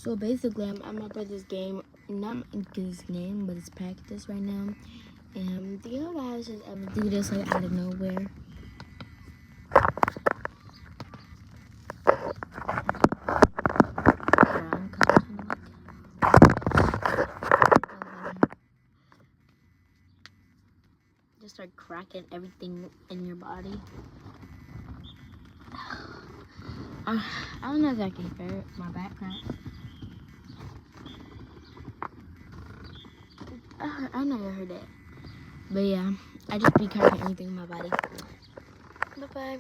So basically, I'm at my brother's game. Not his name, but it's practice right now. And do you guys just ever do this like out of nowhere? Just start cracking everything in your body. I don't know if I can hear it. My back crack. I never heard that. But yeah, I just be cracking everything in my body. Bye-bye.